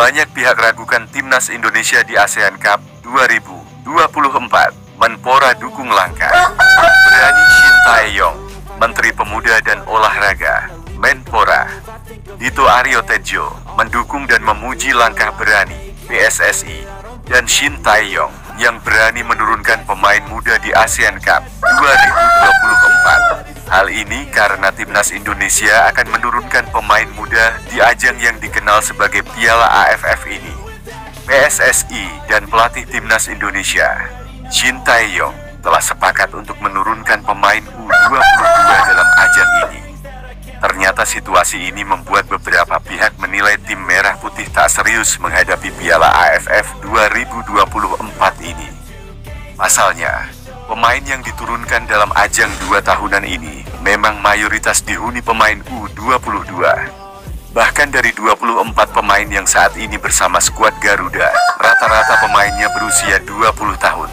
Banyak pihak ragukan timnas Indonesia di ASEAN Cup 2024. Menpora dukung langkah berani Shin Tae-yong. Menteri Pemuda dan Olahraga Menpora Dito Aryo Tejo mendukung dan memuji langkah berani PSSI dan Shin Tae-yong yang berani menurunkan pemain muda di ASEAN Cup 2024. Hal ini karena timnas Indonesia akan menurunkan pemain muda di ajang yang dikenal sebagai Piala AFF ini. PSSI dan pelatih timnas Indonesia, Shin Tae-yong, telah sepakat untuk menurunkan pemain U22 dalam ajang ini. Ternyata situasi ini membuat beberapa pihak menilai tim Merah Putih tak serius menghadapi Piala AFF 2024 ini. Pasalnya, pemain yang diturunkan dalam ajang 2 tahunan ini memang mayoritas dihuni pemain U22. Bahkan dari 24 pemain yang saat ini bersama skuad Garuda, rata-rata pemainnya berusia 20 tahun.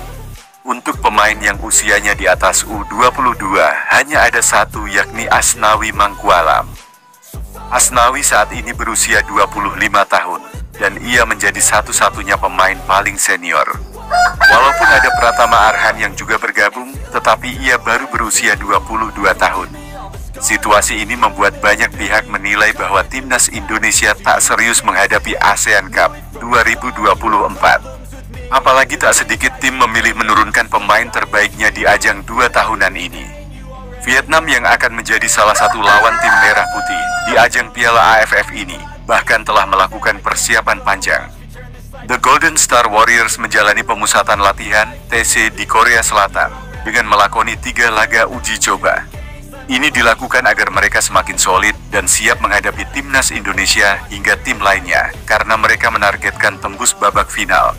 Untuk pemain yang usianya di atas U22 hanya ada satu, yakni Asnawi Mangkualam. Asnawi saat ini berusia 25 tahun dan ia menjadi satu-satunya pemain paling senior. Walaupun ada Pratama Arhan yang juga bergabung, tetapi ia baru berusia 22 tahun. Situasi ini membuat banyak pihak menilai bahwa timnas Indonesia tak serius menghadapi ASEAN Cup 2024. Apalagi tak sedikit tim memilih menurunkan pemain terbaiknya di ajang 2 tahunan ini. Vietnam yang akan menjadi salah satu lawan tim Merah Putih di ajang Piala AFF ini bahkan telah melakukan persiapan panjang. The Golden Star Warriors menjalani pemusatan latihan TC di Korea Selatan dengan melakoni 3 laga uji coba. Ini dilakukan agar mereka semakin solid dan siap menghadapi timnas Indonesia hingga tim lainnya karena mereka menargetkan tembus babak final.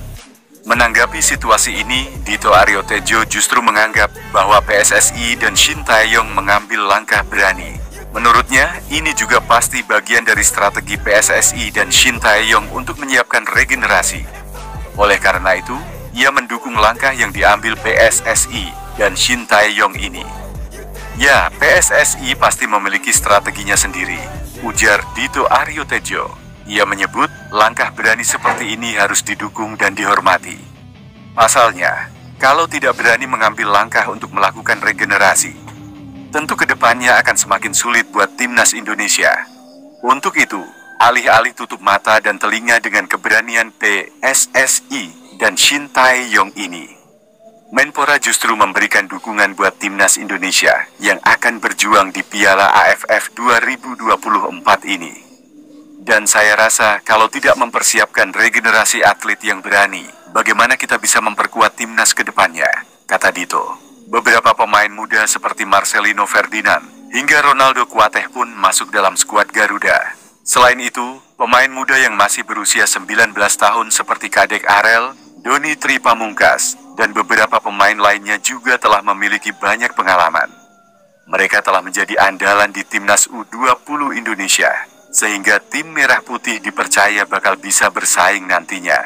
Menanggapi situasi ini, Dito Aryo Tejo justru menganggap bahwa PSSI dan Shin Tae-yong mengambil langkah berani. Menurutnya, ini juga pasti bagian dari strategi PSSI dan Shin Tae-yong untuk menyiapkan regenerasi. Oleh karena itu, ia mendukung langkah yang diambil PSSI dan Shin Tae-yong ini. Ya, PSSI pasti memiliki strateginya sendiri, ujar Dito Aryo Tejo. Ia menyebut langkah berani seperti ini harus didukung dan dihormati. Pasalnya, kalau tidak berani mengambil langkah untuk melakukan regenerasi, tentu kedepannya akan semakin sulit buat timnas Indonesia. Untuk itu, alih-alih tutup mata dan telinga dengan keberanian PSSI dan Shin Tae-yong ini, Menpora justru memberikan dukungan buat timnas Indonesia yang akan berjuang di Piala AFF 2024 ini. Dan saya rasa kalau tidak mempersiapkan regenerasi atlet yang berani, bagaimana kita bisa memperkuat timnas ke depannya, kata Dito. Beberapa pemain muda seperti Marcelino Ferdinand hingga Ronaldo Kuateh pun masuk dalam skuad Garuda. Selain itu, pemain muda yang masih berusia 19 tahun seperti Kadek Arel, Doni Tri Pamungkas, dan beberapa pemain lainnya juga telah memiliki banyak pengalaman. Mereka telah menjadi andalan di timnas U20 Indonesia, sehingga tim Merah Putih dipercaya bakal bisa bersaing nantinya.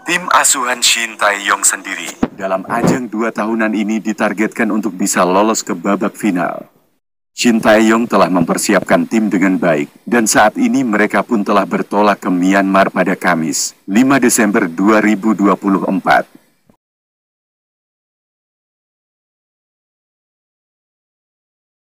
Tim asuhan Shin Tae-yong sendiri dalam ajang 2 tahunan ini ditargetkan untuk bisa lolos ke babak final. Shin Tae-yong telah mempersiapkan tim dengan baik, dan saat ini mereka pun telah bertolak ke Myanmar pada Kamis, 5 Desember 2024.